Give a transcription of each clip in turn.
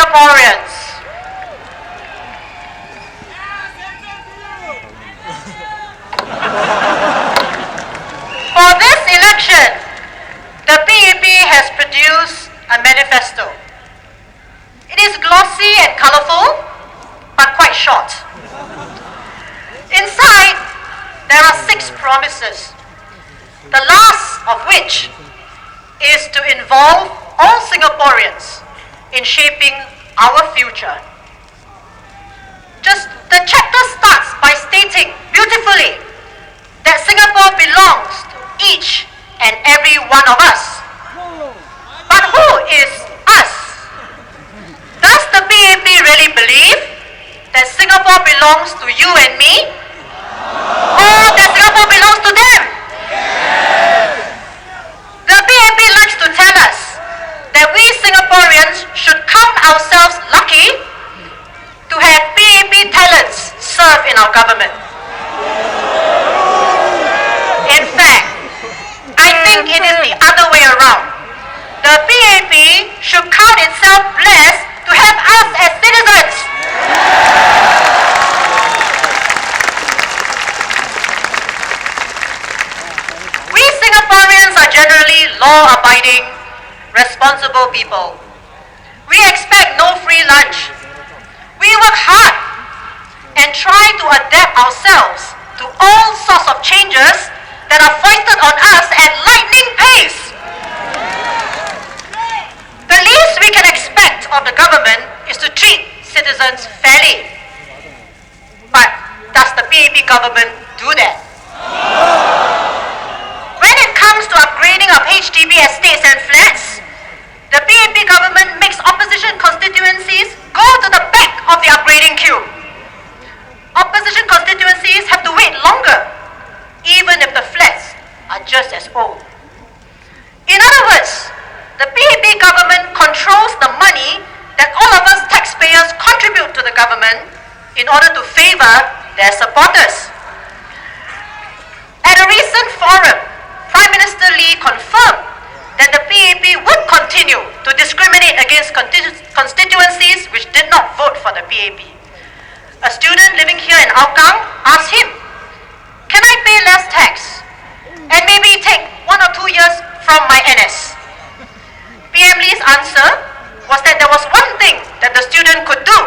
Singaporeans. For this election, the PAP has produced a manifesto. It is glossy and colourful, but quite short. Inside, there are 6 promises, the last of which is to involve all Singaporeans in shaping our future. Just the chapter starts by stating beautifully that Singapore belongs to each and every one of us. But who is us? Does the PAP really believe that Singapore belongs to you and me? Or that Singapore belongs to them? The PAP likes to tell us that we Singaporeans should count ourselves lucky to have PAP talents serve in our government. In fact, I think it is the other way around. The PAP should count itself blessed to have us as citizens. We Singaporeans are generally law-abiding, responsible people. We expect no free lunch. We work hard and try to adapt ourselves to all sorts of changes that are foisted on us at lightning pace. The least we can expect of the government is to treat citizens fairly. But does the PAP government do that? When it comes to upgrading of HDB estates and flats, the PAP government makes opposition constituencies go to the back of the upgrading queue. Opposition constituencies have to wait longer, even if the flats are just as old. In other words, the PAP government controls the money that all of us taxpayers contribute to the government in order to favour their supporters. At a recent forum, Prime Minister Lee confirmed that the PAP would continue to discriminate against constituencies which did not vote for the PAP. A student living here in Hougang asked him, "Can I pay less tax and maybe take 1 or 2 years from my NS?" PM Lee's answer was that there was one thing that the student could do: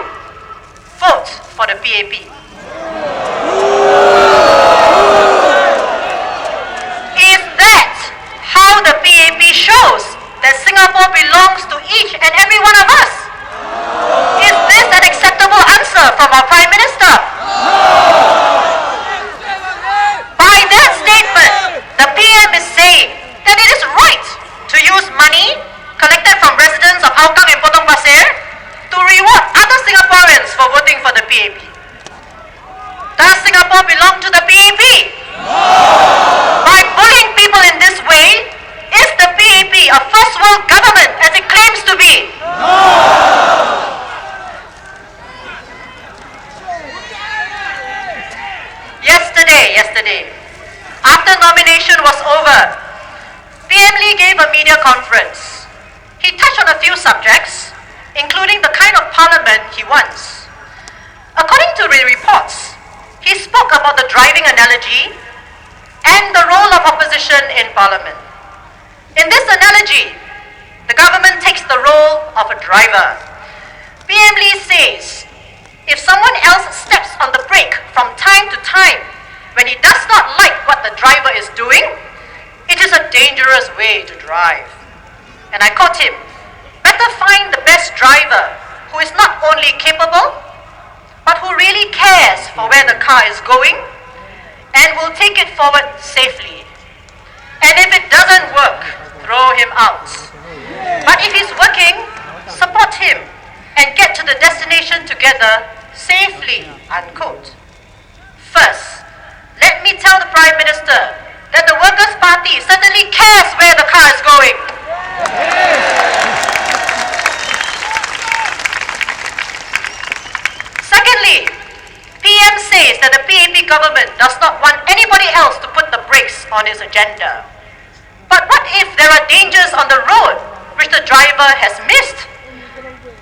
vote for the PAP. Is that how the PAP shows that Singapore belongs to each and every one of us? Is this an acceptable answer from our Prime Minister? By that statement, the PM is saying that it is right to use money collected from residents of Hougang and Potong Pasir to reward other Singaporeans for voting for the PAP. Does Singapore belong to the PAP? By bullying people in this way, is the PAP a first world government as it claims to be? Yesterday, after nomination was over, PM Lee gave a media conference. He touched on a few subjects, including the kind of parliament he wants. According to the reports, he spoke about the driving analogy and the role of opposition in parliament. In this analogy, the government takes the role of a driver. PM Lee says, if someone else steps on the brake from time to time when he does not like what the driver is doing, it is a dangerous way to drive. And I quote him, "Better find the best driver who is not only capable, but who really cares for where the car is going and will take it forward safely. And if it doesn't work, throw him out. But if he's working, support him and get to the destination together safely," unquote. First, let me tell the Prime Minister that the Workers' Party certainly cares where the car is going. Secondly, PM says that the PAP government does not want anybody else to put the brakes on its agenda. But what if there are dangers on the road which the driver has missed?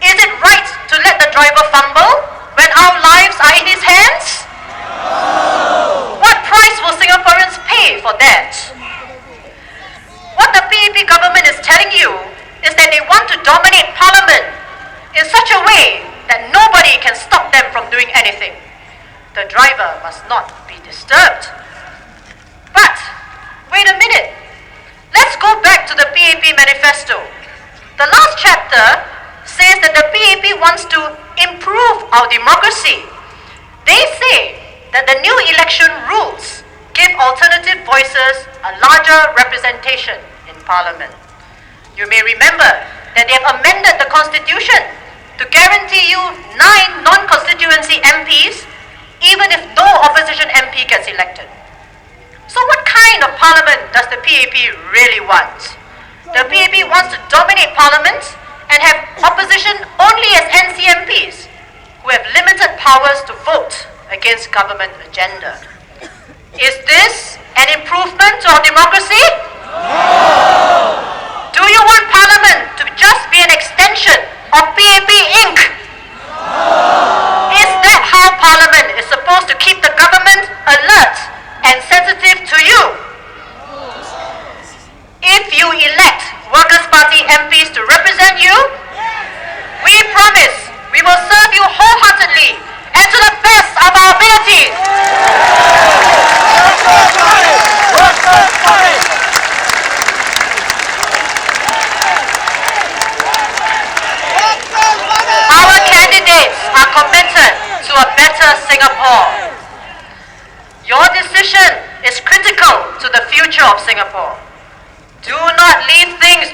Is it right to let the driver fumble when our lives are in his hands? What price will Singaporeans pay for that? What the PAP government is telling you is that they want to dominate Parliament in such a way that nobody can stop them from doing anything. The driver must not be disturbed. But, wait a minute. Let's go back to the PAP manifesto. The last chapter says that the PAP wants to improve our democracy. They say that the new election rules give alternative voices a larger representation in Parliament. You may remember that they have amended the Constitution to guarantee you 9 non-constituency MPs even if no opposition MP gets elected. So what kind of Parliament does the PAP really want? The PAP wants to dominate Parliament and have opposition only as NCMPs who have limited powers to vote against government agenda. Is this an improvement to our democracy? No! Do you want Parliament to just be an extension of PAP Inc? No! Is that how Parliament is supposed to keep the government alert and sensitive to you? If you elect Workers' Party MPs to represent you, we promise we will serve you wholeheartedly and to the best of our abilities. Our candidates are committed to a better Singapore. Your decision is critical to the future of Singapore. Do not leave things